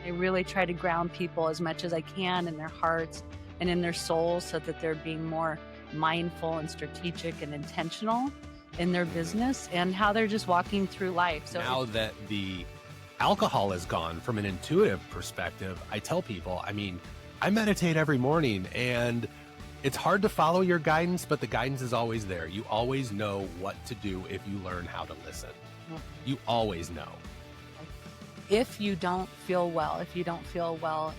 I really try to ground people as much as I can in their hearts and in their souls so that they're being more mindful and strategic and intentional in their business and how they're just walking through life. So now that the alcohol is gone, from an intuitive perspective, I tell people, I meditate every morning, and it's hard to follow your guidance, but the guidance is always there. You always know what to do if you learn how to listen. You always know. If you don't feel well,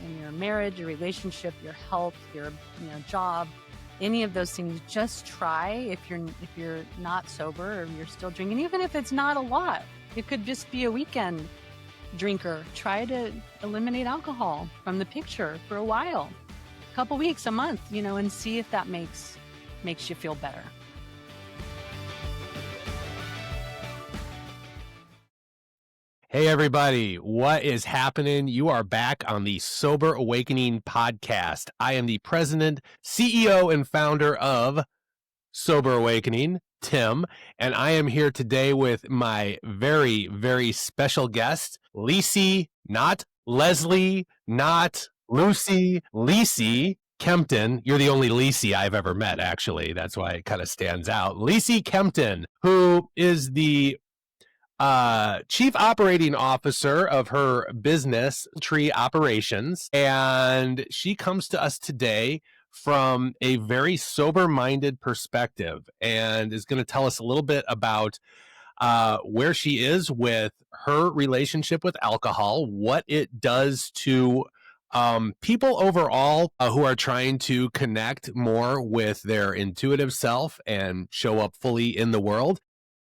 in your marriage, your relationship, your health, your job, any of those things, just try. If you're not sober or you're still drinking, even if it's not a lot, it could just be a weekend drinker. Try to eliminate alcohol from the picture for a while, a couple weeks, a month, and see if that makes you feel better. Hey, everybody. What is happening? You are back on the Sober Awakening Podcast. I am the president, CEO, and founder of Sober Awakening, Tim, and I am here today with my very, very special guest, Lisi, not Leslie, not Lucy, Lisi Kempton. You're the only Lisi I've ever met, actually. That's why it kind of stands out. Lisi Kempton, who is the Chief Operating Officer of her business, Tree Operations, and she comes to us today from a very sober-minded perspective and is going to tell us a little bit about where she is with her relationship with alcohol, what it does to people overall who are trying to connect more with their intuitive self and show up fully in the world,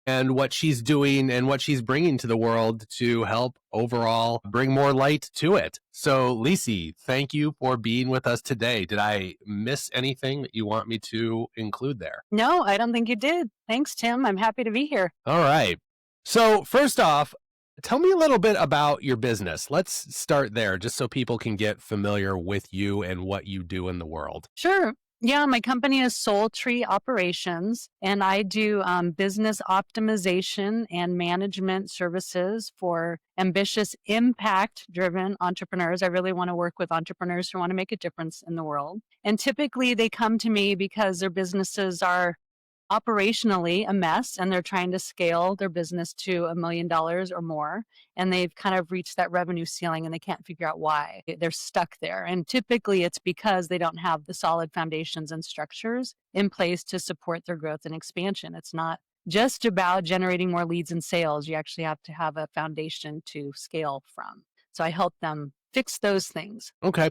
and what she's doing and what she's bringing to the world to help overall bring more light to it. So, Lisi, thank you for being with us today. Did I miss anything that you want me to include there? No, I don't think you did. Thanks, Tim. I'm happy to be here. All right. So, first off, tell me a little bit about your business. Let's start there, just so people can get familiar with you and what you do in the world. Sure. Yeah, my company is Tree Operations, and I do business optimization and management services for ambitious, impact-driven entrepreneurs. I really want to work with entrepreneurs who want to make a difference in the world. And typically they come to me because their businesses are operationally a mess and they're trying to scale their business to $1 million or more. And they've kind of reached that revenue ceiling and they can't figure out why. They're stuck there. And typically it's because they don't have the solid foundations and structures in place to support their growth and expansion. It's not just about generating more leads and sales. You actually have to have a foundation to scale from. So I help them fix those things. Okay.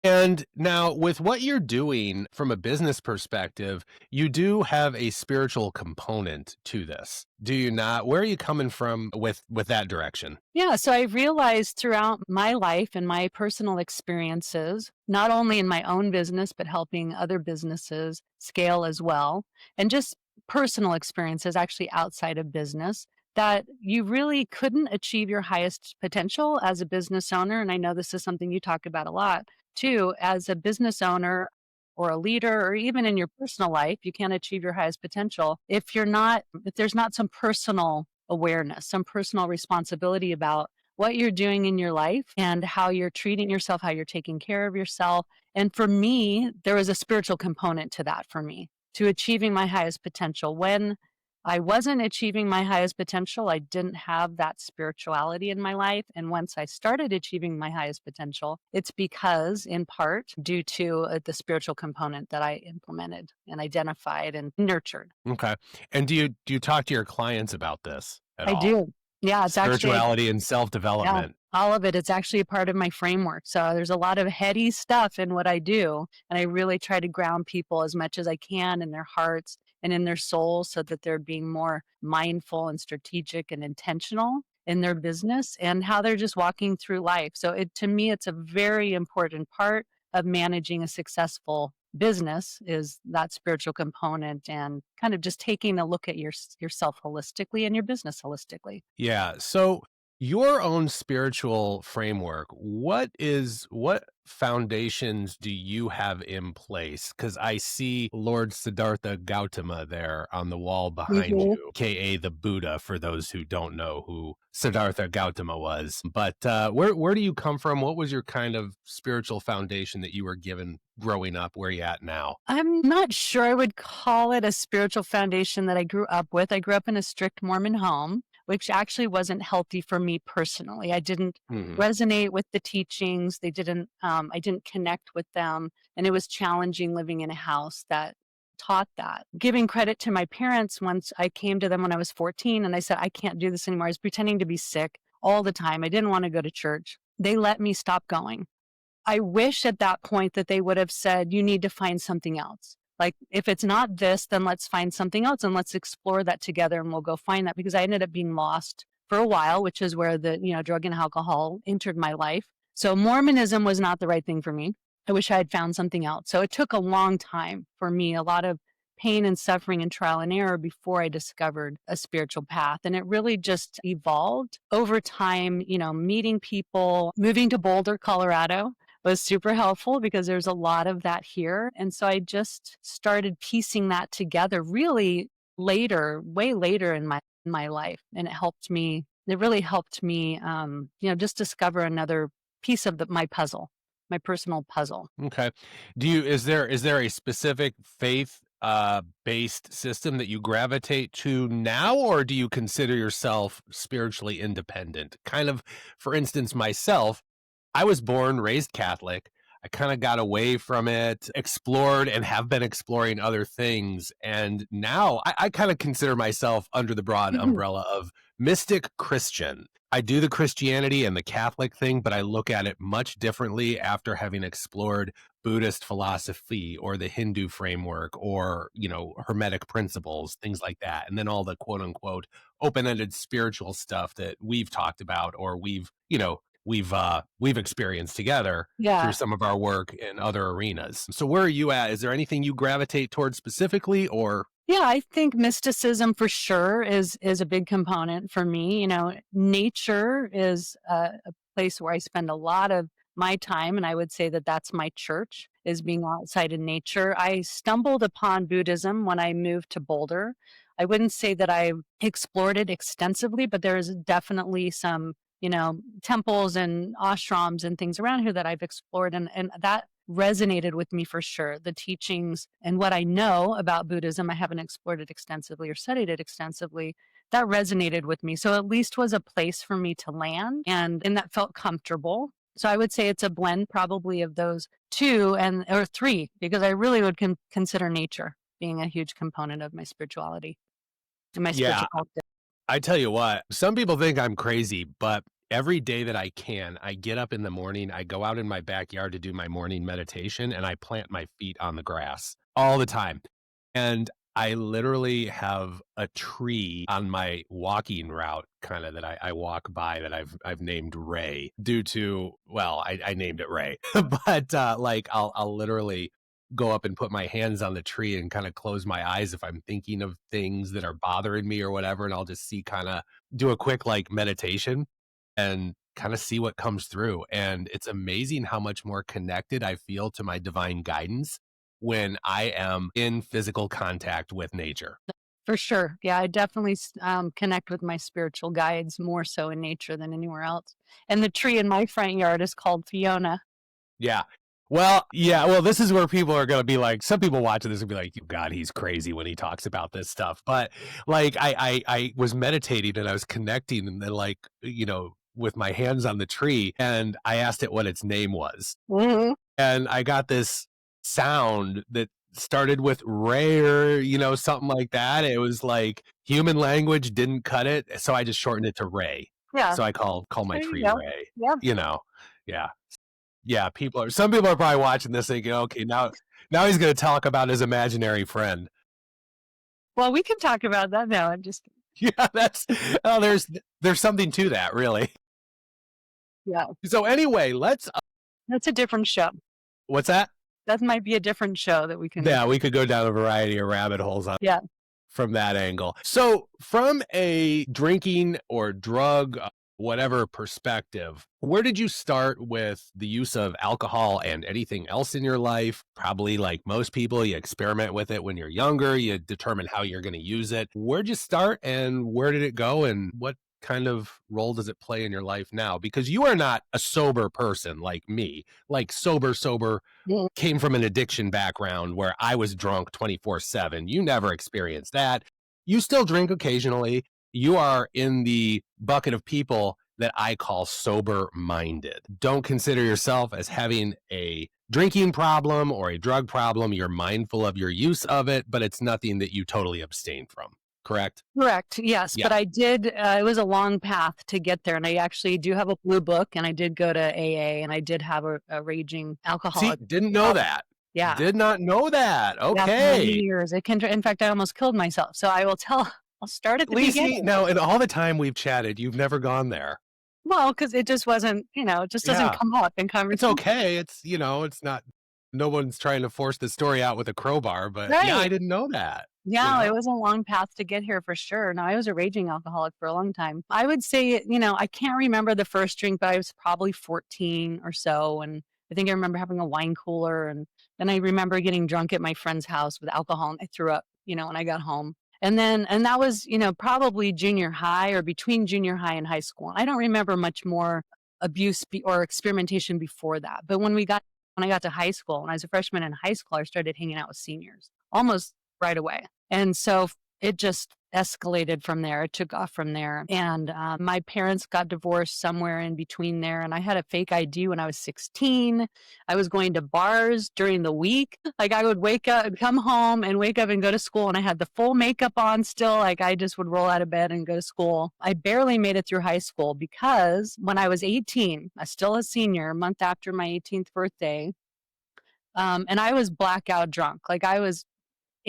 And now with what you're doing from a business perspective, you do have a spiritual component to this, do you not? Where are you coming from with that direction? Yeah, so I've realized throughout my life and my personal experiences, not only in my own business, but helping other businesses scale as well, and just personal experiences actually outside of business, that you really couldn't achieve your highest potential as a business owner. And I know this is something you talk about a lot too, as a business owner or a leader, or even in your personal life, you can't achieve your highest potential if there's not some personal awareness, some personal responsibility about what you're doing in your life and how you're treating yourself, how you're taking care of yourself. And for me, there was a spiritual component to that for me, to achieving my highest potential. When I wasn't achieving my highest potential, I didn't have that spirituality in my life. And once I started achieving my highest potential, it's because, in part, due to the spiritual component that I implemented and identified and nurtured. Okay. And do you talk to your clients about this at all? I do. Yeah, it's spirituality and self-development. Yeah, all of it. It's actually a part of my framework. So there's a lot of heady stuff in what I do. And I really try to ground people as much as I can in their hearts and in their souls so that they're being more mindful and strategic and intentional in their business and how they're just walking through life. So to me, it's a very important part of managing a successful business, is that spiritual component and kind of just taking a look at yourself holistically and your business holistically. Yeah. So Your own spiritual framework, what foundations do you have in place? Because I see Lord Siddhartha Gautama there on the wall behind Mhm. you, aka the Buddha, for those who don't know who Siddhartha Gautama was. But where do you come from? What was your kind of spiritual foundation that you were given growing up? Where you at now? I'm not sure I would call it a spiritual foundation that I grew up with. I grew up in a strict Mormon home, which actually wasn't healthy for me personally. I didn't Hmm. resonate with the teachings. I didn't connect with them. And it was challenging living in a house that taught that. Giving credit to my parents, once I came to them when I was 14 and I said, I can't do this anymore. I was pretending to be sick all the time. I didn't want to go to church. They let me stop going. I wish at that point that they would have said, you need to find something else. Like, if it's not this, then let's find something else and let's explore that together and we'll go find that, because I ended up being lost for a while, which is where the, drug and alcohol entered my life. So Mormonism was not the right thing for me. I wish I had found something else. So it took a long time for me, a lot of pain and suffering and trial and error before I discovered a spiritual path. And it really just evolved over time, meeting people, moving to Boulder, Colorado was super helpful because there's a lot of that here. And so I just started piecing that together really later, way later in my life. And it really helped me, just discover another piece of my puzzle, my personal puzzle. Okay. Is there a specific faith based system that you gravitate to now, or do you consider yourself spiritually independent? Kind of, for instance, myself, I was born, raised Catholic. I kind of got away from it, explored, and have been exploring other things. And now I kind of consider myself under the broad umbrella of mystic Christian. I do the Christianity and the Catholic thing, but I look at it much differently after having explored Buddhist philosophy or the Hindu framework or, Hermetic principles, things like that. And then all the quote unquote open-ended spiritual stuff that we've talked about or we've experienced together through Yeah. some of our work in other arenas. So where are you at? Is there anything you gravitate towards specifically or Yeah, I think mysticism for sure is a big component for me. Nature is a place where I spend a lot of my time, and I would say that that's my church, is being outside in nature. I stumbled upon Buddhism when I moved to Boulder. I wouldn't say that I explored it extensively, but there is definitely some, temples and ashrams and things around here that I've explored, and that resonated with me for sure. The teachings and what I know about Buddhism, I haven't explored it extensively or studied it extensively. That resonated with me. So at least was a place for me to land and that felt comfortable. So I would say it's a blend probably of those two or three, because I really would consider nature being a huge component of my spirituality and my yeah, spiritual practice. I tell you what, some people think I'm crazy, but every day that I can, I get up in the morning, I go out in my backyard to do my morning meditation, and I plant my feet on the grass all the time. And I literally have a tree on my walking route, kind of that I walk by that I've named Ray due to, well, I named it Ray, but like I'll literally go up and put my hands on the tree and kind of close my eyes if I'm thinking of things that are bothering me or whatever, and I'll just do a quick like meditation and kind of see what comes through. And it's amazing how much more connected I feel to my divine guidance when I am in physical contact with nature. For sure. Yeah, I definitely connect with my spiritual guides more so in nature than anywhere else. And the tree in my front yard is called Fiona. Yeah. Well, yeah. Well, this is where people are going to be like, some people watching this will be like, God, he's crazy when he talks about this stuff. But like, I was meditating and I was connecting and then like, with my hands on the tree and I asked it what its name was. Hmm. And I got this sound that started with rare, something like that. It was like human language didn't cut it. So I just shortened it to Ray. Yeah, So I call my there you tree go. Ray, Yeah. yeah. Yeah, some people are probably watching this thinking, okay, now he's going to talk about his imaginary friend. Well, we can talk about that now. I'm just, Yeah, there's something to that, really. yeah, So anyway, that's a different show. what's that? That might be a different show that we can. Yeah, we could go down a variety of rabbit holes Yeah. from that angle. So from a drinking or drug whatever perspective, where did you start with the use of alcohol and anything else in your life? Probably like most people, you experiment with it when you're younger, you determine how you're going to use it. Where'd you start and where did it go and what kind of role does it play in your life now? Because you are not a sober person like me, like sober Yeah. came from an addiction background where I was drunk 24/7. You never experienced that. You still drink occasionally. You are in the bucket of people that I call sober minded. Don't consider yourself as having a drinking problem or a drug problem. You're mindful of your use of it, but it's nothing that you totally abstain from. Correct? Correct. Yes. Yeah. But I did, it was a long path to get there. And I actually do have a blue book and I did go to AA and I did have a raging See, alcoholic. didn't know that. Yeah. Did not know that. Yeah, for many Okay. years. In fact, I almost killed myself. So I'll start at the Lisi, beginning. now in all the time we've chatted, you've never gone there. Well, because it just wasn't, it just doesn't Yeah. come up in It's conversation. okay. It's, it's not, no one's trying to force the story out with a crowbar, but yeah, I Right. didn't know that. Yeah, You it know? was a long path to get here for sure. No, I was a raging alcoholic for a long time. I would say, I can't remember the first drink, but I was probably 14 or so. And I think I remember having a wine cooler. And then I remember getting drunk at my friend's house with alcohol and I threw up, when I got home. And that was, probably junior high or between junior high and high school. I don't remember much more abuse or experimentation before that. But when I got to high school, when I was a freshman in high school, I started hanging out with seniors almost right away. And so it just escalated from there. It took off from there. And my parents got divorced somewhere in between there. And I had a fake ID when I was 16. I was going to bars during the week. Like I would wake up, come home and wake up and go to school. And I had the full makeup on still. Like I just would roll out of bed and go to school. I barely made it through high school because when I was 18, I was still a senior, a month after my 18th birthday. And I was blackout drunk. Like I was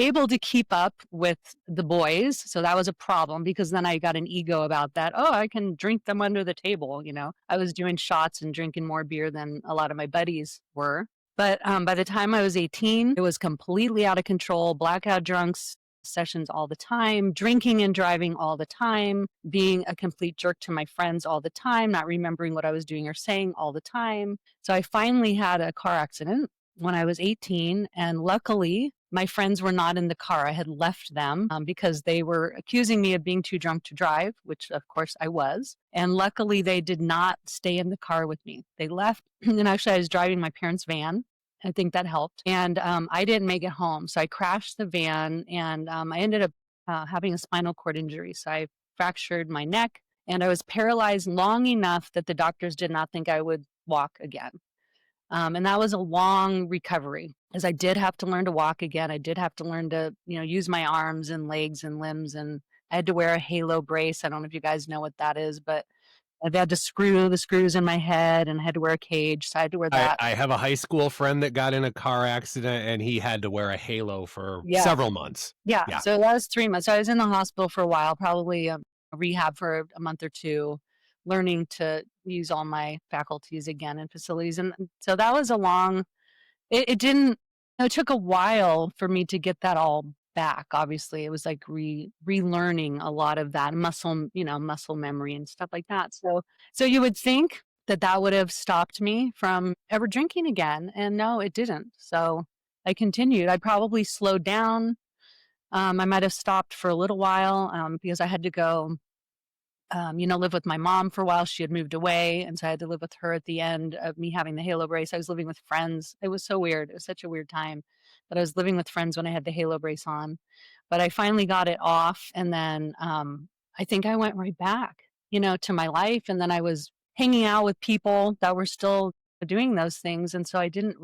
able to keep up with the boys. So that was a problem because then I got an ego about that. Oh, I can drink them under the table. I was doing shots and drinking more beer than a lot of my buddies were. But by the time I was 18, it was completely out of control, blackout drunks sessions all the time, drinking and driving all the time, being a complete jerk to my friends all the time, not remembering what I was doing or saying all the time. So I finally had a car accident when I was 18. And luckily, my friends were not in the car. I had left them because they were accusing me of being too drunk to drive, which of course I was. And luckily, they did not stay in the car with me. They left. And actually, I was driving my parents' van. I think that helped. And I didn't make it home. So I crashed the van and I ended up having a spinal cord injury. So I fractured my neck and I was paralyzed long enough that the doctors did not think I would walk again. And that was a long recovery as I did have to learn to walk again. I did have to learn to, use my arms and legs and limbs. And I had to wear a halo brace. I don't know if you guys know what that is, but I've had to screw the screws in my head and I had to wear a cage. So I had to wear that. I have a high school friend that got in a car accident and he had to wear a halo for several months. Yeah. Yeah. So that was 3 months. So I was in the hospital for a while, probably rehab for a month or two, learning to use all my faculties again in facilities. And so that was it took a while for me to get that all back. Obviously, it was like relearning a lot of that muscle memory and stuff like that. So you would think that would have stopped me from ever drinking again. And no, it didn't. So I continued. I probably slowed down. I might have stopped for a little while because I had to go live with my mom for a while. She had moved away. And so I had to live with her at the end of me having the halo brace. I was living with friends. It was so weird. It was such a weird time that I was living with friends when I had the halo brace on. But I finally got it off. And then I think I went right back, to my life. And then I was hanging out with people that were still doing those things. And so I didn't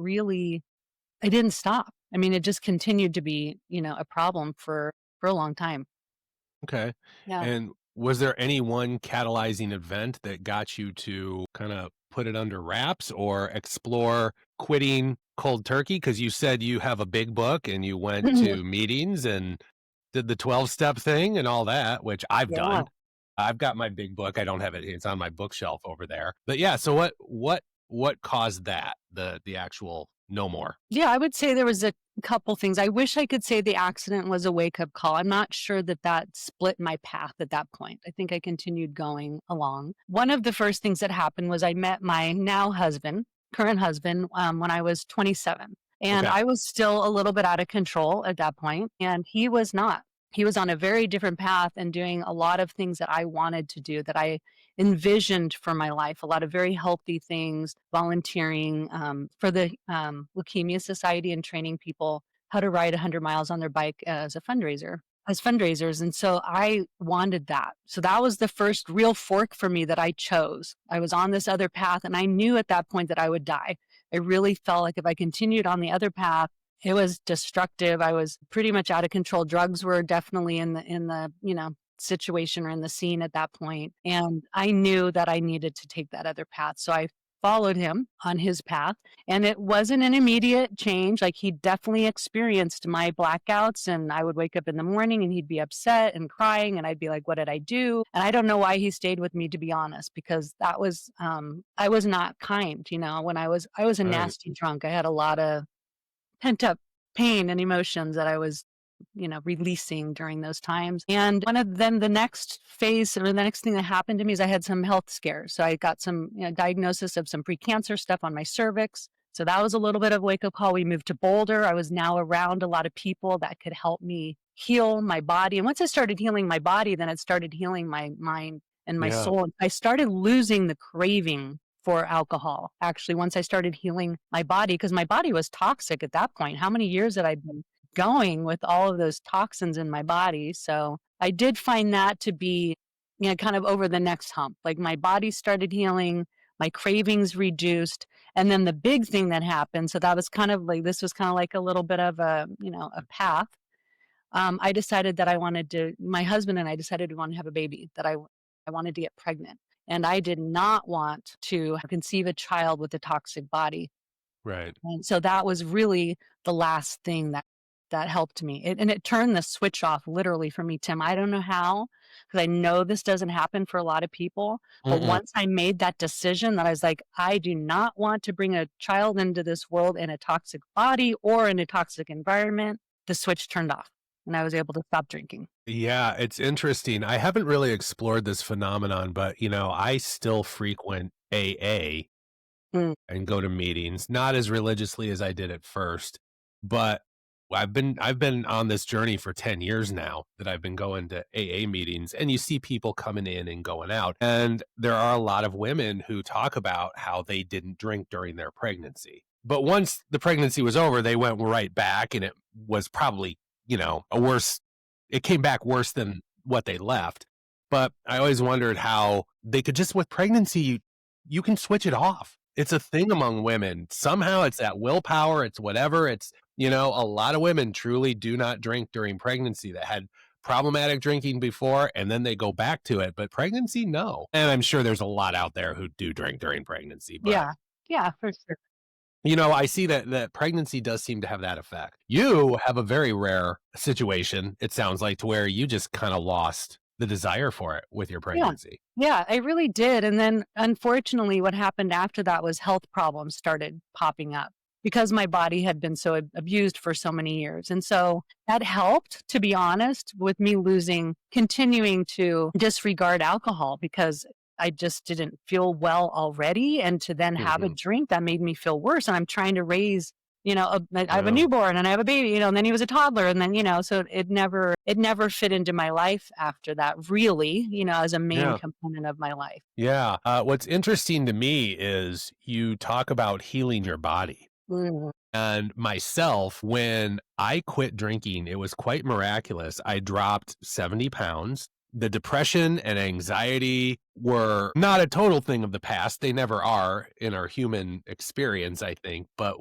stop. I mean, it just continued to be, a problem for a long time. Okay. Yeah. And was there any one catalyzing event that got you to kind of put it under wraps or explore quitting cold turkey? Because you said you have a big book and you went to meetings and did the 12-step thing and all that, which I've done. I've got my big book. I don't have it. It's on my bookshelf over there. But yeah, so what what caused that, the actual no more? Yeah, I would say there was a couple things. I wish I could say the accident was a wake-up call. I'm not sure that that split my path at that point. I think I continued going along. One of the first things that happened was I met my now husband, current husband, when I was 27. And Okay. I was still a little bit out of control at that point, and he was not. He was on a very different path and doing a lot of things that I wanted to do, that I envisioned for my life, a lot of very healthy things, volunteering for the Leukemia Society and training people how to ride 100 miles on their bike as a fundraiser, as fundraisers. And so I wanted that. So that was the first real fork for me that I chose. I was on this other path, and I knew at that point that I would die. I really felt like if I continued on the other path, it was destructive. I was pretty much out of control. Drugs were definitely in the situation or in the scene at that point. And I knew that I needed to take that other path. So I followed him on his path. And it wasn't an immediate change. Like, he definitely experienced my blackouts, and I would wake up in the morning and he'd be upset and crying. And I'd be like, what did I do? And I don't know why he stayed with me, to be honest, because that was, I was not kind, when I was a Right. nasty drunk. I had a lot of pent up pain and emotions that I was, releasing during those times. And the next phase, or the next thing that happened to me, is I had some health scares. So I got some diagnosis of some precancer stuff on my cervix. So that was a little bit of a wake up call. We moved to Boulder. I was now around a lot of people that could help me heal my body. And once I started healing my body, then it started healing my mind and my Yeah. soul. I started losing the craving for alcohol, actually, once I started healing my body, because my body was toxic at that point. How many years had I been going with all of those toxins in my body? So I did find that to be, kind of over the next hump. Like, my body started healing, my cravings reduced. And then the big thing that happened, so that was kind of like, this was kind of like a little bit of a path. I decided that my husband and I decided we wanted to have a baby, that I wanted to get pregnant. And I did not want to conceive a child with a toxic body. Right. And so that was really the last thing that helped me. And it turned the switch off literally for me, Tim. I don't know how, because I know this doesn't happen for a lot of people. But Mm-mm. once I made that decision, that I was like, I do not want to bring a child into this world in a toxic body or in a toxic environment, the switch turned off and I was able to stop drinking. Yeah, it's interesting. I haven't really explored this phenomenon, but I still frequent AA Mm. and go to meetings, not as religiously as I did at first, but I've been on this journey for 10 years now that I've been going to AA meetings, and you see people coming in and going out. And there are a lot of women who talk about how they didn't drink during their pregnancy. But once the pregnancy was over, they went right back, and it was probably, it came back worse than what they left. But I always wondered how they could just, with pregnancy, you can switch it off. It's a thing among women. Somehow it's that willpower, it's whatever. It's, a lot of women truly do not drink during pregnancy that had problematic drinking before, and then they go back to it. But pregnancy, no. And I'm sure there's a lot out there who do drink during pregnancy. But, Yeah. Yeah, for sure. I see that pregnancy does seem to have that effect. You have a very rare situation, it sounds like, to where you just kind of lost the desire for it with your Yeah. pregnancy. Yeah, I really did. And then unfortunately, what happened after that was health problems started popping up because my body had been so abused for so many years. And so that helped, to be honest, with me continuing to disregard alcohol, because I just didn't feel well already. And to then have a Mhm. drink, that made me feel worse. And I'm trying to raise, I have a Yeah. newborn and I have a baby, and then he was a toddler. And then, so it never fit into my life after that, really, as a main Yeah. component of my life. Yeah. What's interesting to me is you talk about healing your body. Mm. And myself, when I quit drinking, it was quite miraculous. I dropped 70 pounds. The depression and anxiety were not a total thing of the past. They never are in our human experience, I think. But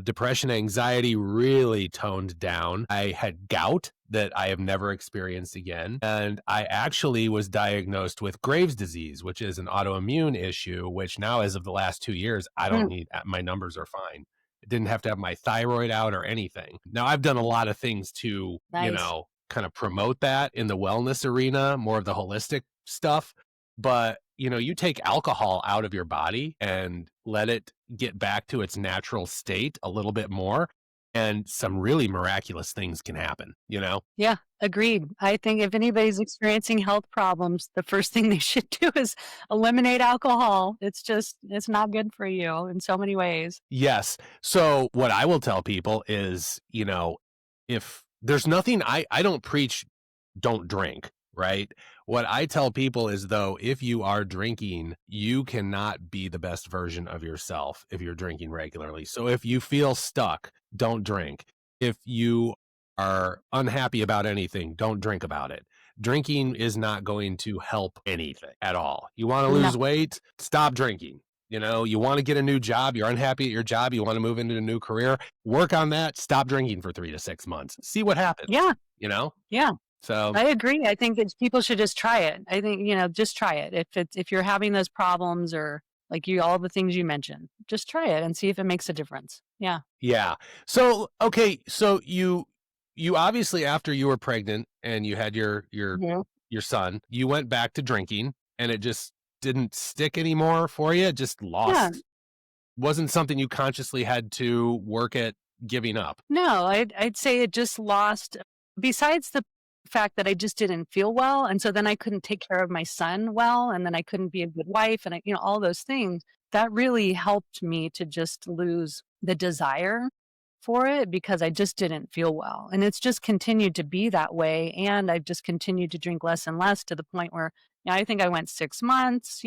depression, anxiety really toned down. I had gout that I have never experienced again. And I actually was diagnosed with Graves' disease, which is an autoimmune issue, which now, as of the last 2 years, I don't need, my numbers are fine. I didn't have to have my thyroid out or anything. Now, I've done a lot of things to, Nice. kind of promote that in the wellness arena, more of the holistic stuff. But you take alcohol out of your body and let it get back to its natural state a little bit more, and some really miraculous things can happen. Yeah, agreed. I think if anybody's experiencing health problems, the first thing they should do is eliminate alcohol. It's not good for you in so many ways. Yes. So what I will tell people is, if there's nothing, I don't preach don't drink, right? What I tell people is, though, if you are drinking, you cannot be the best version of yourself if you're drinking regularly. So if you feel stuck, don't drink. If you are unhappy about anything, don't drink about it. Drinking is not going to help anything at all. You want to No. lose weight, stop drinking. You want to get a new job, you're unhappy at your job, you want to move into a new career, work on that, stop drinking for 3 to 6 months. See what happens. Yeah. Yeah. So I agree. I think that people should just try it. I think, just try it. If you're having those problems or like all the things you mentioned, just try it and see if it makes a difference. Yeah. yeah. So okay, so you obviously, after you were pregnant and you had your Mhm. son, you went back to drinking and it just didn't stick anymore for you. It just Yeah. wasn't something you consciously had to work at giving up. No, I'd say it just lost, besides the fact that I just didn't feel well. And so then I couldn't take care of my son well. And then I couldn't be a good wife and all those things. That really helped me to just lose the desire for it because I just didn't feel well. And it's just continued to be that way. And I've just continued to drink less and less to the point where I think I went 6 months,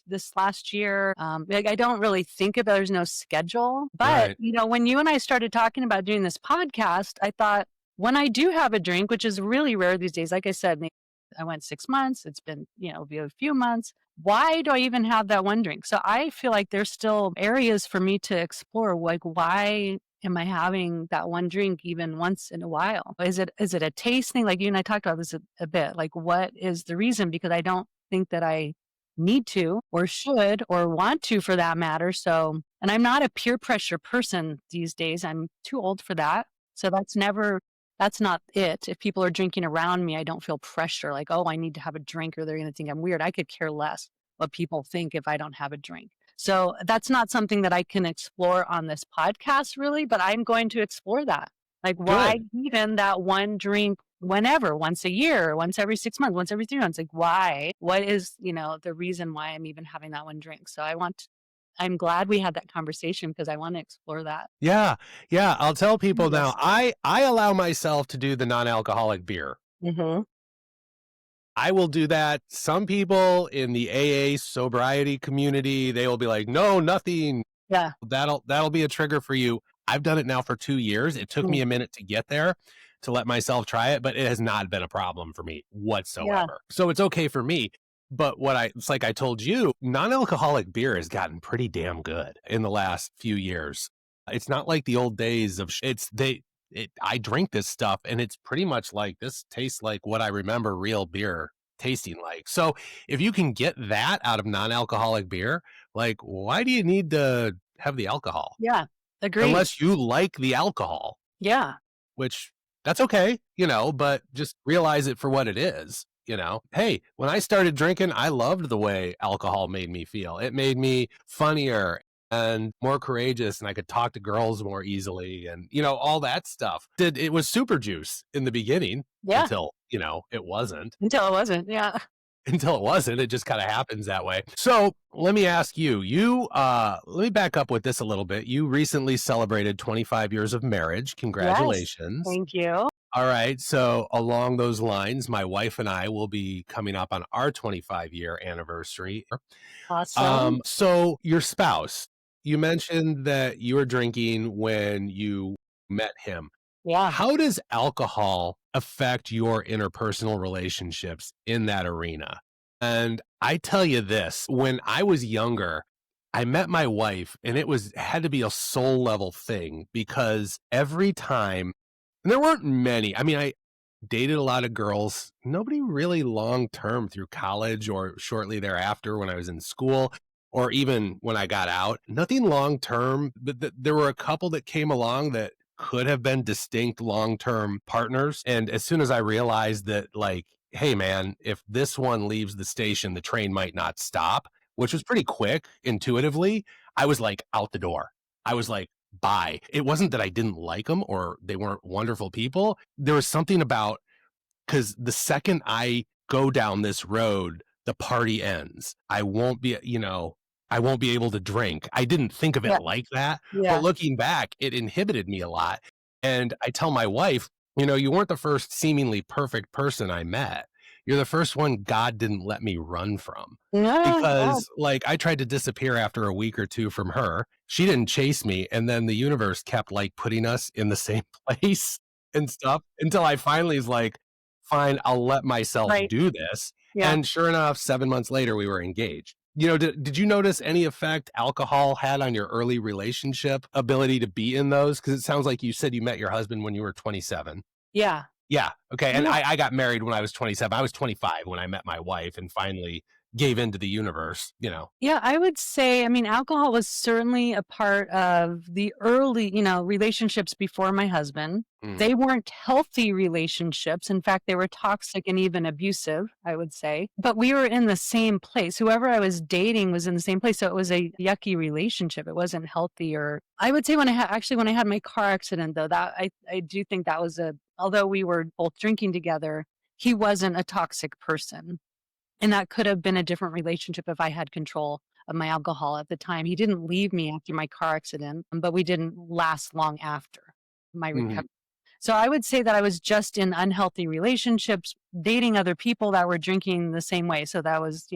this last year. Like I don't really think about, there's no schedule, but Right. when you and I started talking about doing this podcast, I thought when I do have a drink, which is really rare these days, like I said, I went 6 months, it's been, it'll be a few months. Why do I even have that one drink? So I feel like there's still areas for me to explore. Like, why am I having that one drink even once in a while? Is it a taste thing? Like you and I talked about this a bit. Like, what is the reason? Because I don't think that I need to or should or want to for that matter. So, and I'm not a peer pressure person these days. I'm too old for that. So that's not it. If people are drinking around me, I don't feel pressure like, oh, I need to have a drink or they're going to think I'm weird. I could care less what people think if I don't have a drink. So that's not something that I can explore on this podcast really, but I'm going to explore that. Like why Good. even that one drink whenever, once a year, once every 6 months, once every 3 months, like why? What is, the reason why I'm even having that one drink? So I'm glad we had that conversation because I want to explore that. Yeah. Yeah. I'll tell people now, Yes. I allow myself to do the non-alcoholic beer. Mm-hmm. I will do that. Some people in the AA sobriety community, they will be like, no, nothing. Yeah. That'll be a trigger for you. I've done it now for 2 years. It took me a minute to get there to let myself try it, but it has not been a problem for me whatsoever. Yeah. So it's okay for me. But it's like I told you, non-alcoholic beer has gotten pretty damn good in the last few years. It's not like the old days of I drink this stuff and it's pretty much like this tastes like what I remember real beer tasting like. So if you can get that out of non-alcoholic beer, like why do you need to have the alcohol? Yeah. Agreed. Unless you like the alcohol. Yeah. Which that's okay, but just realize it for what it is. Hey, when I started drinking, I loved the way alcohol made me feel. It made me funnier and more courageous, and I could talk to girls more easily and, all that stuff. It was super juice in the beginning until, it wasn't. Until it wasn't. Yeah. Until it wasn't. It just kind of happens that way. So let me ask you, let me back up with this a little bit. You recently celebrated 25 years of marriage. Congratulations. Yes. Thank you. All right. So along those lines, my wife and I will be coming up on our 25-year anniversary. Awesome. So your spouse, you mentioned that you were drinking when you met him. Yeah. How does alcohol affect your interpersonal relationships in that arena? And I tell you this, when I was younger, I met my wife and it had to be a soul level thing because every time, and there weren't many, I mean, I dated a lot of girls, nobody really long term through college or shortly thereafter when I was in school or even when I got out, nothing long term, but there were a couple that came along that could have been distinct long-term partners. And as soon as I realized that, like, hey man, if this one leaves the station, the train might not stop, which was pretty quick intuitively. I was like out the door. I was like, bye. It wasn't that I didn't like them or they weren't wonderful people. There was something about, because the second I go down this road, the party ends. I won't be, I won't be able to drink. I didn't think of Yeah. it like that, but Yeah. looking back, it inhibited me a lot. And I tell my wife, you weren't the first seemingly perfect person I met. You're the first one God didn't let me run from. Yeah. Yeah. Because like I tried to disappear after a week or two from her. She didn't chase me. And then the universe kept like putting us in the same place and stuff until I finally was like, fine, I'll let myself Right. do this. Yeah. And sure enough, 7 months later, we were engaged. Did you notice any effect alcohol had on your early relationship ability to be in those? Because it sounds like you said you met your husband when you were 27. Yeah. Yeah. Okay. And Yeah. I got married when I was 27. I was 25 when I met my wife and finally gave into the universe. Yeah, I would say, I mean, alcohol was certainly a part of the early, relationships before my husband. Mm. They weren't healthy relationships. In fact, they were toxic and even abusive, I would say. But we were in the same place. Whoever I was dating was in the same place. So it was a yucky relationship. It wasn't healthy. Or I would say when I had my car accident, though, that I do think that was although we were both drinking together, he wasn't a toxic person. And that could have been a different relationship if I had control of my alcohol at the time. He didn't leave me after my car accident, but we didn't last long after my Mhm. recovery. So I would say that I was just in unhealthy relationships, dating other people that were drinking the same way. So that was,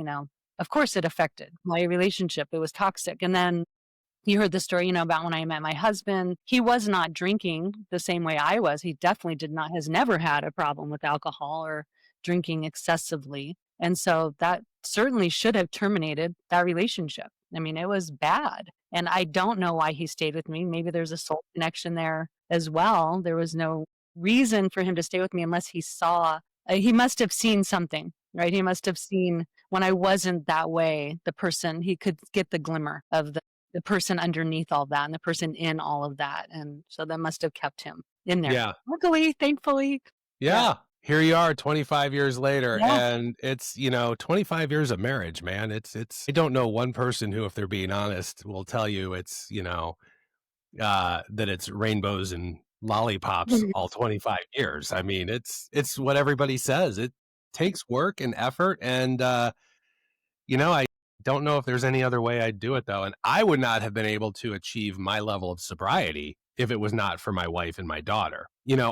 of course it affected my relationship. It was toxic. And then you heard the story, about when I met my husband. He was not drinking the same way I was. He definitely has never had a problem with alcohol or drinking excessively. And so that certainly should have terminated that relationship. I mean, it was bad. And I don't know why he stayed with me. Maybe there's a soul connection there as well. There was no reason for him to stay with me unless he must have seen something, right? He must have seen when I wasn't that way, the person, he could get the glimmer of the person underneath all that and the person in all of that. And so that must have kept him in there. Yeah. Luckily, thankfully. Yeah. Here you are 25 years later, Yeah. and it's, 25 years of marriage, man. I don't know one person who, if they're being honest, will tell you it's, that it's rainbows and lollipops all 25 years. I mean, it's what everybody says. It takes work and effort. And, I don't know if there's any other way I'd do it though. And I would not have been able to achieve my level of sobriety if it was not for my wife and my daughter.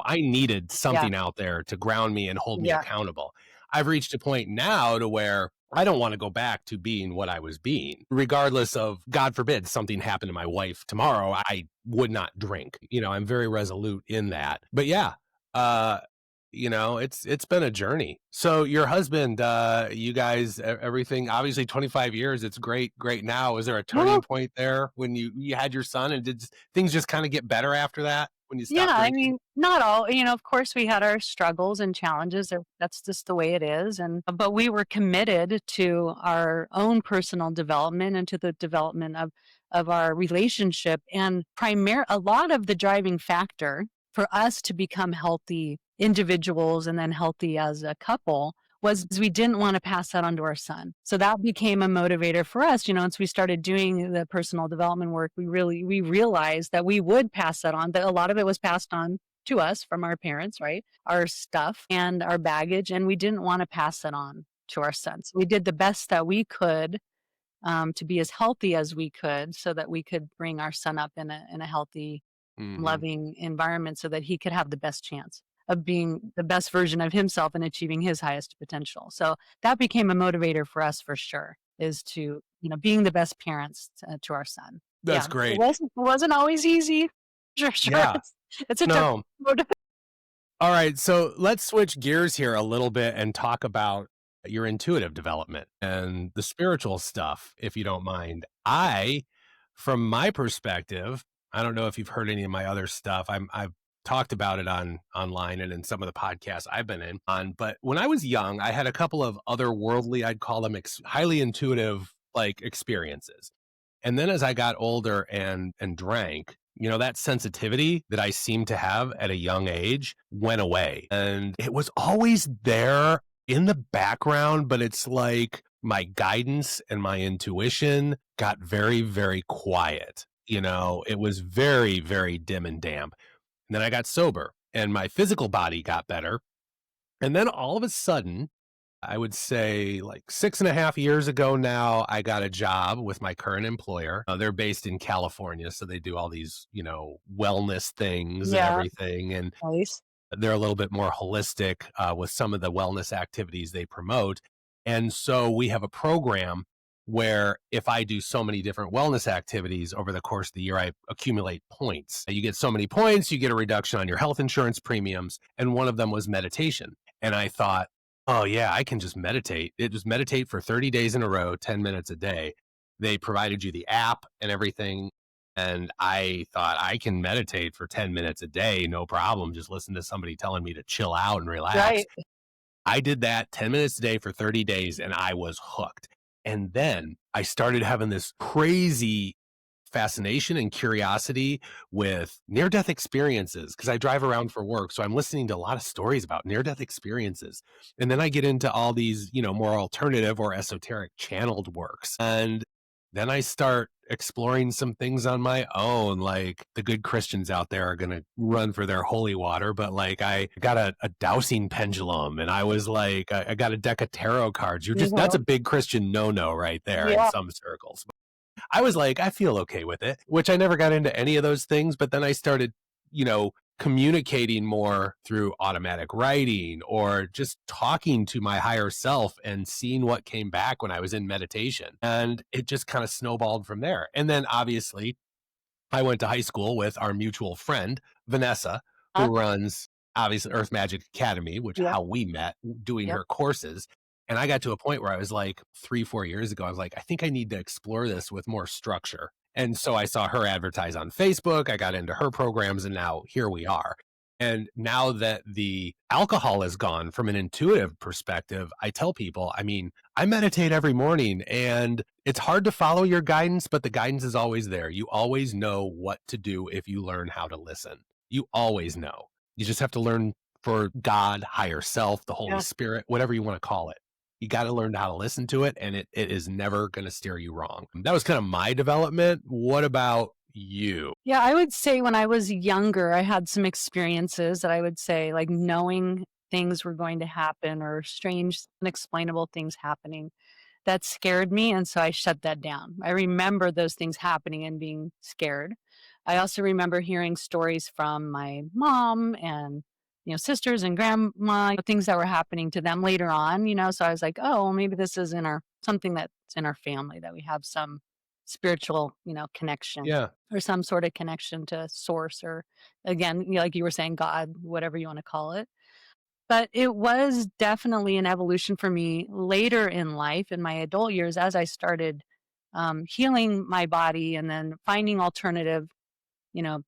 I needed something out there to ground me and hold me Yeah. accountable. I've reached a point now to where I don't want to go back to being what I was being, regardless of, God forbid, something happened to my wife tomorrow. I would not drink. I'm very resolute in that. But yeah, it's been a journey. So your husband, you guys, everything, obviously 25 years, it's great now. Was there a turning point there when you had your son, and did things just kind of get better after that when you stopped Yeah, I drinking? mean, not all, of course we had our struggles and challenges. That's just the way it is. But we were committed to our own personal development and to the development of our relationship. And a lot of the driving factor for us to become healthy individuals and then healthy as a couple was we didn't want to pass that on to our son. So that became a motivator for us. Once we started doing the personal development work, we realized that we would pass that on, that a lot of it was passed on to us from our parents, right? Our stuff and our baggage. And we didn't want to pass it on to our sons. We did the best that we could to be as healthy as we could so that we could bring our son up in a healthy, loving environment so that he could have the best chance of being the best version of himself and achieving his highest potential. So that became a motivator for us for sure, is to, being the best parents to our son. That's Yeah. great. It wasn't always easy. Sure. Yeah. It's a tough No. motivator. All right. So let's switch gears here a little bit and talk about your intuitive development and the spiritual stuff, if you don't mind. From my perspective, I don't know if you've heard any of my other stuff. I've talked about it online and in some of the podcasts I've been on. But when I was young, I had a couple of otherworldly, I'd call them highly intuitive like experiences. And then as I got older and drank, that sensitivity that I seemed to have at a young age went away. And it was always there, in the background, but it's like my guidance and my intuition got very, very quiet. It was very, very dim and damp. And then I got sober and my physical body got better. And then all of a sudden, I would say like 6.5 years ago now, I got a job with my current employer. They're based in California, so they do all these, wellness things and Yeah, everything. And nice. they're a little bit more holistic with some of the wellness activities they promote. And so we have a program where if I do so many different wellness activities over the course of the year, I accumulate points. You get so many points, you get a reduction on your health insurance premiums. And one of them was meditation. And I thought, oh, yeah, I can just meditate. It just meditate for 30 days in a row, 10 minutes a day. They provided you the app and everything. And I thought I can meditate for 10 minutes a day, no problem. Just listen to somebody telling me to chill out and relax. Right. I did that 10 minutes a day for 30 days and I was hooked. And then I started having this crazy fascination and curiosity with near-death experiences because I drive around for work. So I'm listening to a lot of stories about near-death experiences. And then I get into all these, more alternative or esoteric channeled works. And then I start exploring some things on my own, like the good Christians out there are going to run for their holy water. But like I got a dowsing pendulum and I was like, I got a deck of tarot cards. That's a big Christian no-no right there in Yeah. some circles. I was like, I feel okay with it, which I never got into any of those things. But then I started, communicating more through automatic writing or just talking to my higher self and seeing what came back when I was in meditation. And it just kind of snowballed from there. And then obviously I went to high school with our mutual friend, Vanessa, who Huh? runs obviously Earth Magic Academy, which Yep. how we met doing Yep. her courses. And I got to a point where I was like 3-4 years ago, I was like, I think I need to explore this with more structure. And so I saw her advertise on Facebook. I got into her programs and now here we are. And now that the alcohol is gone from an intuitive perspective, I tell people, I meditate every morning and it's hard to follow your guidance, but the guidance is always there. You always know what to do if you learn how to listen. You always know. You just have to learn for God, higher self, the Holy Yeah. Spirit, whatever you want to call it. You got to learn how to listen to it, and it is never going to steer you wrong. That was kind of my development. What about you? Yeah, I would say when I was younger, I had some experiences that I would say, like knowing things were going to happen or strange, unexplainable things happening that scared me. And so I shut that down. I remember those things happening and being scared. I also remember hearing stories from my mom and sisters and grandma, things that were happening to them later on. So I was like, oh, well, maybe this is in our something that's in our family, that we have some spiritual connection Yeah. or some sort of connection to source, or again, like you were saying, God, whatever you want to call it. But it was definitely an evolution for me later in life, in my adult years, as I started healing my body and then finding alternative,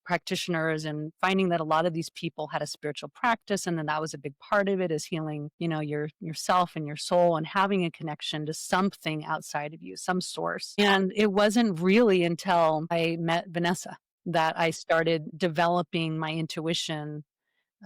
practitioners, and finding that a lot of these people had a spiritual practice. And then that was a big part of it, is healing, yourself and your soul and having a connection to something outside of you, some source. And it wasn't really until I met Vanessa that I started developing my intuition,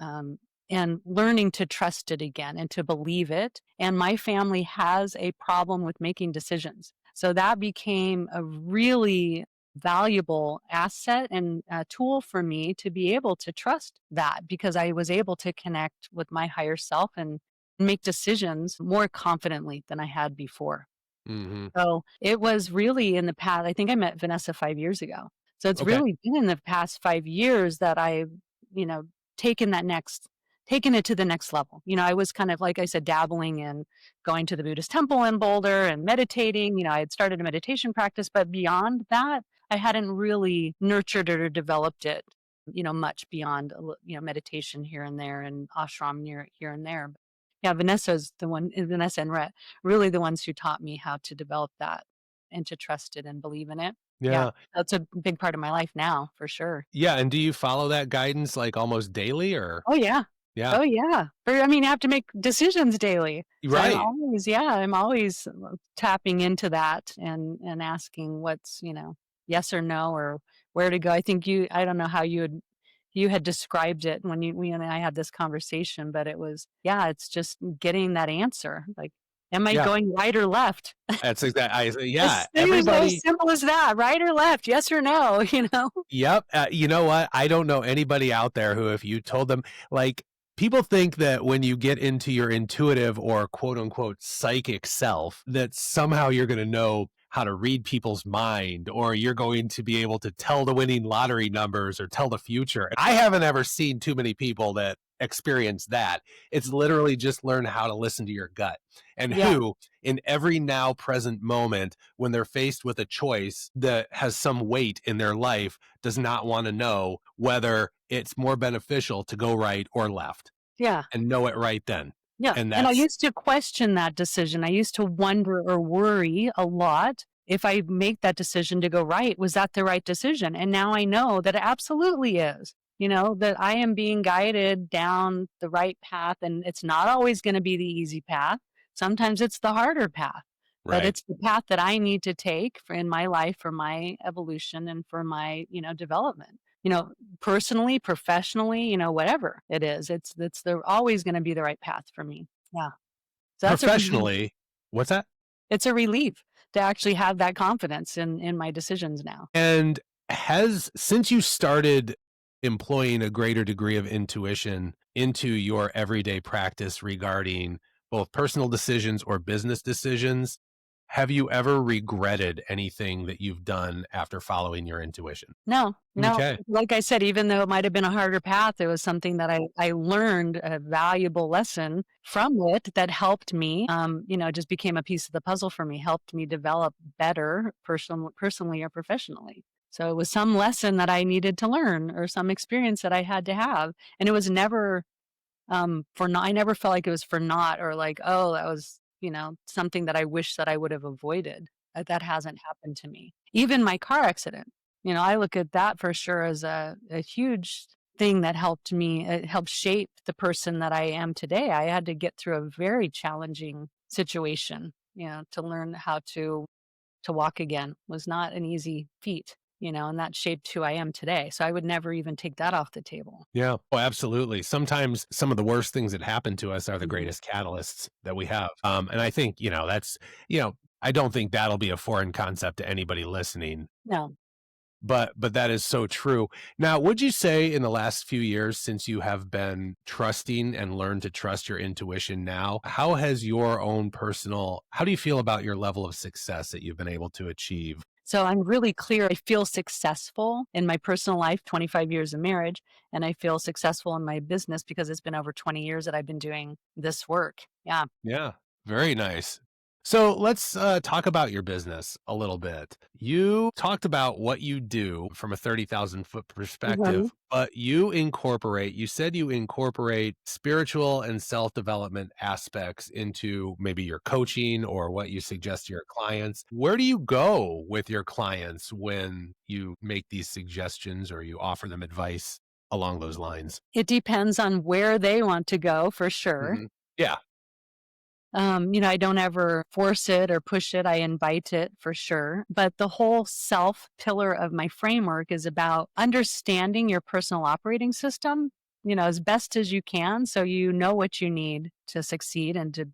um, and learning to trust it again and to believe it. And my family has a problem with making decisions. So that became a really valuable asset and tool for me to be able to trust that, because I was able to connect with my higher self and make decisions more confidently than I had before. Mm-hmm. So it was really in the past. I think I met Vanessa 5 years ago. So it's Okay. really been in the past 5 years that I've, you know, taken that next, taken it to the next level. I was kind of, like I said, dabbling in going to the Buddhist temple in Boulder and meditating. I had started a meditation practice, but beyond that, I hadn't really nurtured it or developed it, much beyond, meditation here and there and ashram near here and there. Yeah, Vanessa and Rhett, really the ones who taught me how to develop that and to trust it and believe in it. Yeah, Yeah. that's a big part of my life now, for sure. Yeah. And do you follow that guidance like almost daily or? Oh, yeah. Yeah. Oh, yeah. I have to make decisions daily. So Right. I'm always tapping into that and asking what's, yes or no, or where to go. I don't know how you would you had described it when we and I had this conversation, but it was, yeah, it's just getting that answer. Like, am I Yeah, going right or left? that's exactly. Yeah, As everybody. simple as that, right or left, yes or no, you know? Yep. You know what? I don't know anybody out there who, if you told them, like, people think that when you get into your intuitive or quote unquote psychic self, that somehow you're going to know how to read people's mind, or you're going to be able to tell the winning lottery numbers or tell the future. I haven't ever seen too many people that experience that. It's literally just learn how to listen to your gut, and Yeah, who in every now present moment, when they're faced with a choice that has some weight in their life, does not want to know whether it's more beneficial to go right or left, yeah. and know it right then. Yeah, And and I that's used to question that decision. I used to wonder or worry a lot if I make that decision to go right, was that the right decision? And now I know that it absolutely is. You know, that I am being guided down the right path, and it's not always going to be the easy path. Sometimes it's the harder path, but right. it's the path that I need to take in my life for my evolution and for my, development. You know, personally, professionally, whatever it is, it's the always gonna be the right path for me. Yeah. So that's a relief. Professionally, what's that? It's a relief to actually have that confidence in my decisions now. And has, since you started employing a greater degree of intuition into your everyday practice regarding both personal decisions or business decisions, have you ever regretted anything that you've done after following your intuition? No, no, Okay. like I said, even though it might have been a harder path, it was something that I learned a valuable lesson from it that helped me, just became a piece of the puzzle for me, helped me develop better personally or professionally. So it was some lesson that I needed to learn or some experience that I had to have. And it was never for not, I never felt like it was for naught or like, oh, that was, something that I wish that I would have avoided. That hasn't happened to me. Even my car accident, I look at that for sure as a huge thing that helped me. It helped shape the person that I am today. I had to get through a very challenging situation, to learn how to walk again was not an easy feat, and that shaped who I am today. So I would never even take that off the table. Yeah. Oh, absolutely. Sometimes some of the worst things that happen to us are the Mhm. greatest catalysts that we have. And I think, I don't think that'll be a foreign concept to anybody listening. No. But that is so true. Now, would you say in the last few years since you have been trusting and learned to trust your intuition now, how has your own personal, how do you feel about your level of success that you've been able to achieve? So I'm really clear. I feel successful in my personal life, 25 years of marriage, and I feel successful in my business because it's been over 20 years that I've been doing this work. Yeah. Yeah, very nice. So let's talk about your business a little bit. You talked about what you do from a 30,000-foot Mhm. perspective, but you said you incorporate spiritual and self-development aspects into maybe your coaching or what you suggest to your clients. Where do you go with your clients when you make these suggestions or you offer them advice along those lines? It depends on where they want to go for sure. Hmm. Yeah. I don't ever force it or push it. I invite it for sure. But the whole self pillar of my framework is about understanding your personal operating system, as best as you can. So you know what you need to succeed and to,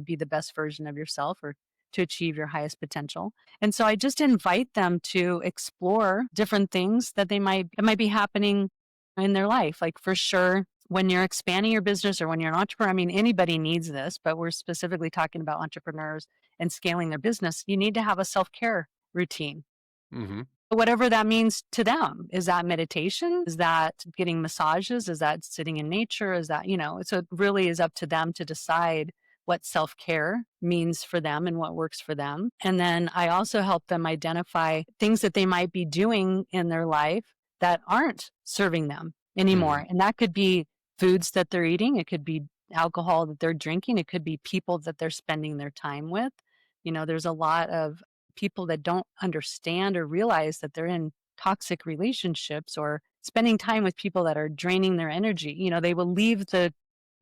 be the best version of yourself or to achieve your highest potential. And so I just invite them to explore different things that it might be happening in their life. Like for sure, when you're expanding your business or when you're an entrepreneur, I mean, anybody needs this, but we're specifically talking about entrepreneurs and scaling their business. You need to have a self care routine, Hmm. whatever that means to them. Is that meditation? Is that getting massages? Is that sitting in nature? Is that, so it really is up to them to decide what self care means for them and what works for them. And then I also help them identify things that they might be doing in their life that aren't serving them Hmm. anymore. And that could be foods that they're eating, it could be alcohol that they're drinking, it could be people that they're spending their time with. There's a lot of people that don't understand or realize that they're in toxic relationships or spending time with people that are draining their energy. They will leave the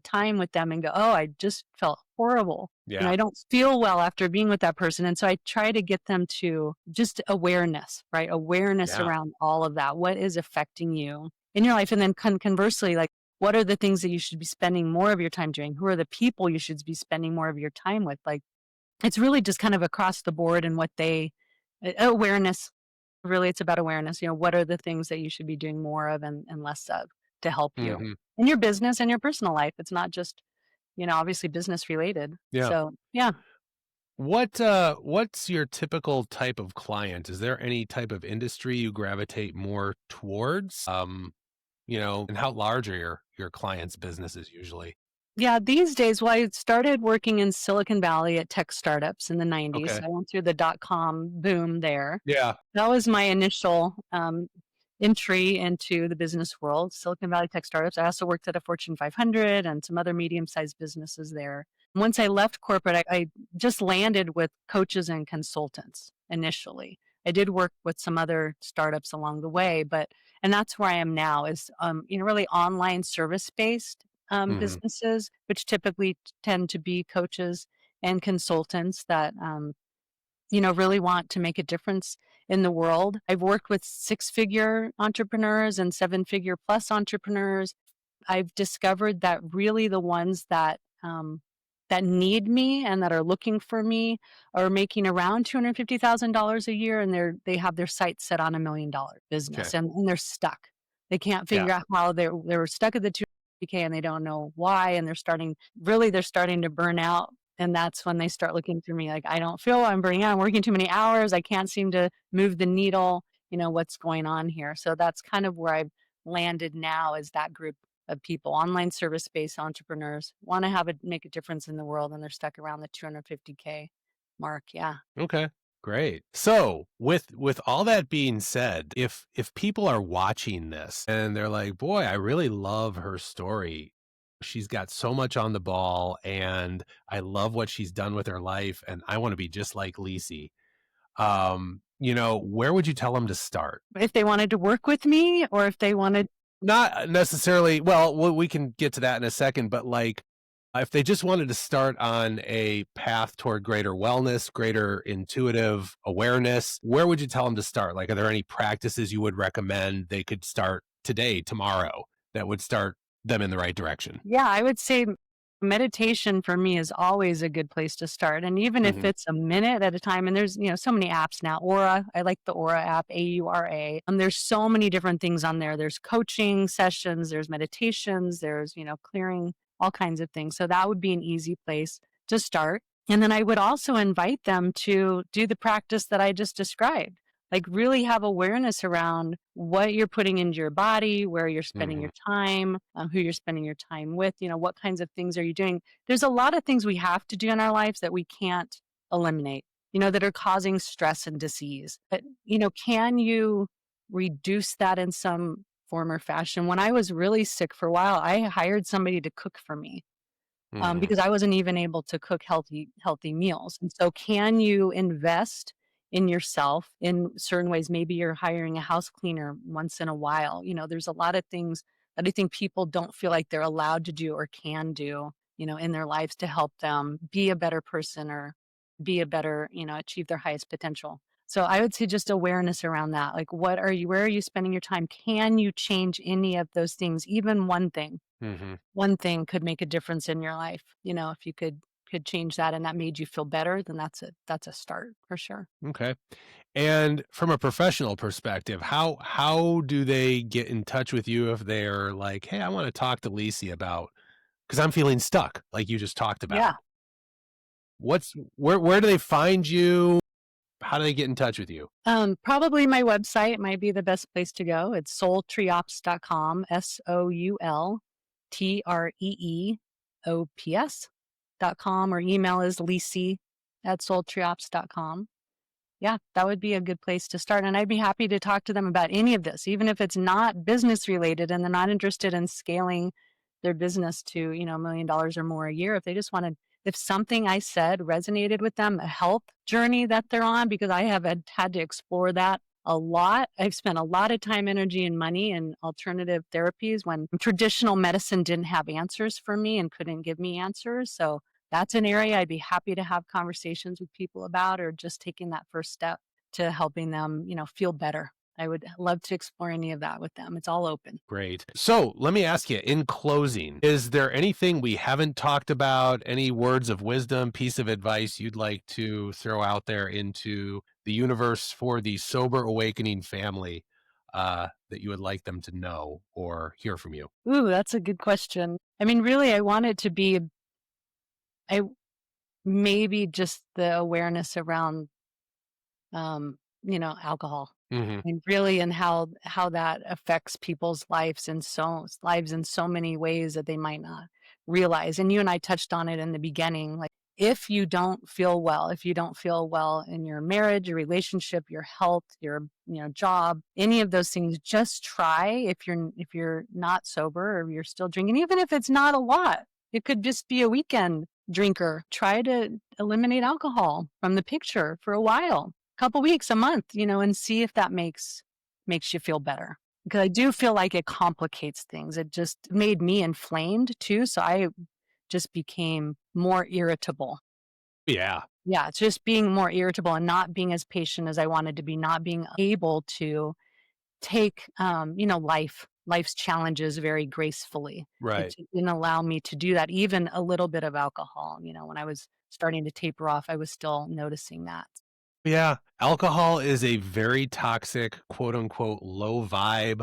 time with them and go, "Oh, I just felt horrible. Yeah. I don't feel well after being with that person." And so I try to get them to just awareness, right? Awareness Yeah. around all of that. What is affecting you? in your life? And then conversely, like, what are the things that you should be spending more of your time doing? Who are the people you should be spending more of your time with? Like, it's really just kind of across the board and what they awareness. Really, it's about awareness. What are the things that you should be doing more of and less of to help you Hmm. in your business and your personal life? It's not just, obviously business related. Yeah. So, yeah. What's your typical type of client? Is there any type of industry you gravitate more towards? And how large are your clients' businesses usually? Yeah, these days, well, I started working in Silicon Valley at tech startups in the 90s. Okay. So I went through the dot-com boom there. Yeah. That was my initial entry into the business world, Silicon Valley tech startups. I also worked at a Fortune 500 and some other medium-sized businesses there. Once I left corporate, I just landed with coaches and consultants initially. I did work with some other startups along the way, and that's where I am now is, really online service-based Hmm. businesses, which typically tend to be coaches and consultants that really want to make a difference in the world. I've worked with six-figure entrepreneurs and seven-figure plus entrepreneurs. I've discovered that really the ones that need me and that are looking for me are making around $250,000 a year, and they have their sights set on $1 million Okay. business, and they're stuck. They can't Yeah. figure out how they were stuck at the 250K and they don't know why, and they're starting to burn out. And that's when they start looking through me like, I don't feel I'm burning out. I'm working too many hours. I can't seem to move the needle. What's going on here? So that's kind of where I've landed now, is that group of people, online service-based entrepreneurs, want to make a difference in the world, and they're stuck around the 250K mark. Yeah. Okay. Great. So, with all that being said, if people are watching this and they're like, "Boy, I really love her story. She's got so much on the ball and I love what she's done with her life and I want to be just like Lisi." Where would you tell them to start? If they wanted to work with me, or if they wanted. Not necessarily, well, we can get to that in a second, but like if they just wanted to start on a path toward greater wellness, greater intuitive awareness, where would you tell them to start? Like, are there any practices you would recommend they could start today, tomorrow, that would start them in the right direction? Yeah, I would say meditation for me is always a good place to start. And even if Hmm. it's a minute at a time, and there's, so many apps now. Aura, I like the Aura app, AURA. There's so many different things on there. There's coaching sessions, there's meditations, there's, clearing, all kinds of things. So that would be an easy place to start. And then I would also invite them to do the practice that I just described. Like, really have awareness around what you're putting into your body, where you're spending Hmm. your time, who you're spending your time with, what kinds of things are you doing. There's a lot of things we have to do in our lives that we can't eliminate, that are causing stress and disease. But, can you reduce that in some form or fashion? When I was really sick for a while, I hired somebody to cook for me, Hmm. because I wasn't even able to cook healthy meals. And so, can you invest in yourself in certain ways? Maybe you're hiring a house cleaner once in a while. There's a lot of things that I think people don't feel like they're allowed to do or can do, in their lives to help them be a better person, or be a better, achieve their highest potential. So I would say just awareness around that. Like, where are you spending your time? Can you change any of those things? Even Hmm. one thing could make a difference in your life. If you could change that and that made you feel better, then that's a start for sure. Okay. And from a professional perspective, how do they get in touch with you if they're like, "Hey, I want to talk to Lisi about because I'm feeling stuck," like you just talked Yeah. about. Where do they find you? How do they get in touch with you? Probably my website might be the best place to go. It's soultreeops.com, soultreeops.com, or email is lisi@soultreeops.com. Yeah, that would be a good place to start. And I'd be happy to talk to them about any of this, even if it's not business related and they're not interested in scaling their business to, $1 million or more a year. If they just wanted, if something I said resonated with them, a health journey that they're on, because I have had to explore that a lot. I've spent a lot of time, energy, and money in alternative therapies when traditional medicine didn't have answers for me and couldn't give me answers. So that's an area I'd be happy to have conversations with people about, or just taking that first step to helping them, feel better I would love to explore any of that with them. It's all open. Great. So let me ask you, in closing, is there anything we haven't talked about, any words of wisdom, piece of advice you'd like to throw out there into the universe for the Sober Awakening family that you would like them to know or hear from you? Ooh, that's a good question. I mean, really, I want it to be, I maybe just the awareness around, alcohol. Hmm. And really, and how that affects people's lives in so many ways that they might not realize. And you and I touched on it in the beginning. Like, if you don't feel well, in your marriage, your relationship, your health, your job, any of those things, just try. If you're not sober or you're still drinking, even if it's not a lot, it could just be a weekend drinker. Try to eliminate alcohol from the picture for a while, couple weeks, a month, and see if that makes you feel better. Because I do feel like it complicates things. It just made me inflamed too. So I just became more irritable. Yeah. Yeah, it's just being more irritable and not being as patient as I wanted to be, not being able to take life's challenges very gracefully. It Right. didn't allow me to do that. Even a little bit of alcohol, when I was starting to taper off, I was still noticing that. Yeah. Alcohol is a very toxic, quote unquote, low vibe,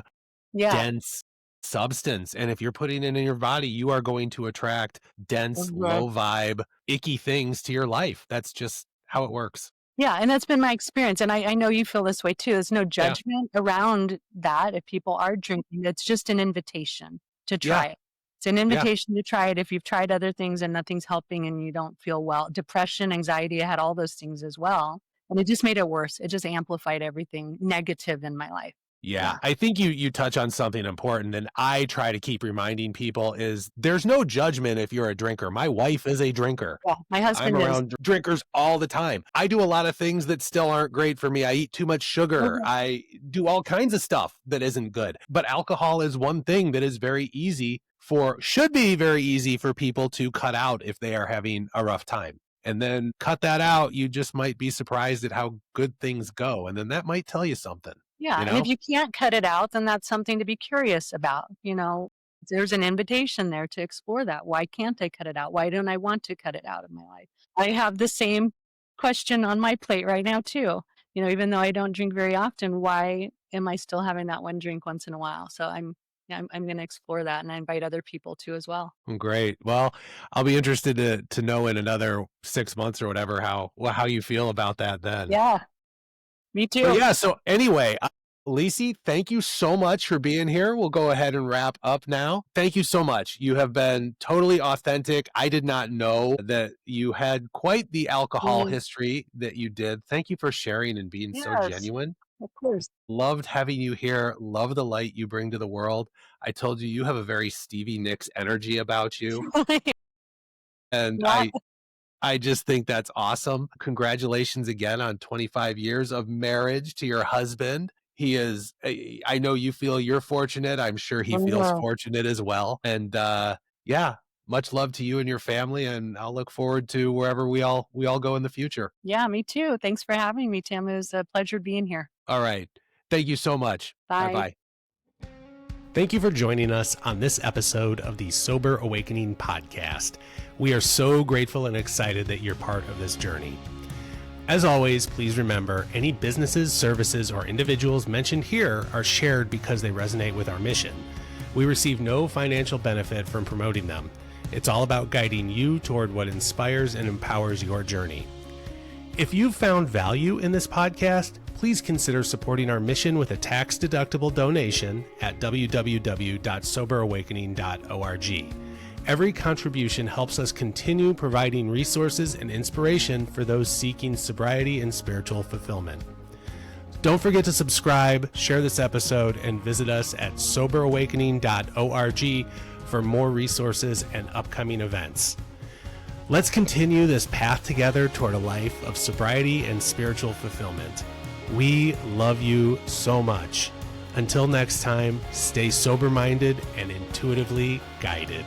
Yeah. dense substance. And if you're putting it in your body, you are going to attract dense, Mhm. low vibe, icky things to your life. That's just how it works. Yeah, and that's been my experience, and I know you feel this way too. There's no Yeah. judgment around that if people are drinking. It's just an invitation to Yeah. try it. It's an Yeah. invitation to try it if you've tried other things and nothing's helping and you don't feel well. Depression, anxiety, I had all those things as well, and it just made it worse. It just amplified everything negative in my life. Yeah, Yeah. I think you touch on something important, and I try to keep reminding people is there's no judgment if you're a drinker. My wife is a drinker. Yeah, my I'm husband is. around drinkers all the time. I do a lot of things that still aren't great for me. I eat too much sugar. Mhm. I do all kinds of stuff that isn't good. But alcohol is one thing that is should be very easy for people to cut out if they are having a rough time. And then cut that out, you just might be surprised at how good things go. And then that might tell you something, Yeah, you and if know? you can't cut it out, then that's something to be curious about. There's an invitation there to explore that. Why can't I cut it out? Why don't I want to cut it out of my life? I have the same question on my plate right now too. Even though I don't drink very often, why am I still having that one drink once in a while? So I'm going to explore that, and I invite other people to as well. Great. Well, I'll be interested to know in another 6 months or whatever how you feel about that then. Yeah, me But too. yeah, so anyway, Lisi, thank you so much for being here. We'll go ahead and wrap up now. Thank you so much. You have been totally authentic. I did not know that you had quite the alcohol Mm, history that you did. Thank you for sharing and being so yes, genuine. of course. Loved having you here. Love the light you bring to the world. I told you have a very Stevie Nicks energy about you. And Yeah, I just think that's awesome. Congratulations again on 25 years of marriage to your husband. I know you feel you're fortunate. I'm sure he feels mhm. fortunate as well. And yeah, much love to you and your family. And I'll look forward to wherever we all go in the future. Yeah, me too. Thanks for having me, Tim. It was a pleasure being here. All right. Thank you so much. Bye Bye. bye. Thank you for joining us on this episode of the Sober Awakening Podcast. We are so grateful and excited that you're part of this journey. As always, please remember any businesses, services, or individuals mentioned here are shared because they resonate with our mission. We receive no financial benefit from promoting them. It's all about guiding you toward what inspires and empowers your journey. If you've found value in this podcast, please consider supporting our mission with a tax-deductible donation at www.soberawakening.org. Every contribution helps us continue providing resources and inspiration for those seeking sobriety and spiritual fulfillment. Don't forget to subscribe, share this episode, and visit us at soberawakening.org for more resources and upcoming events. Let's continue this path together toward a life of sobriety and spiritual fulfillment. We love you so much. Until next time, stay sober-minded and intuitively guided.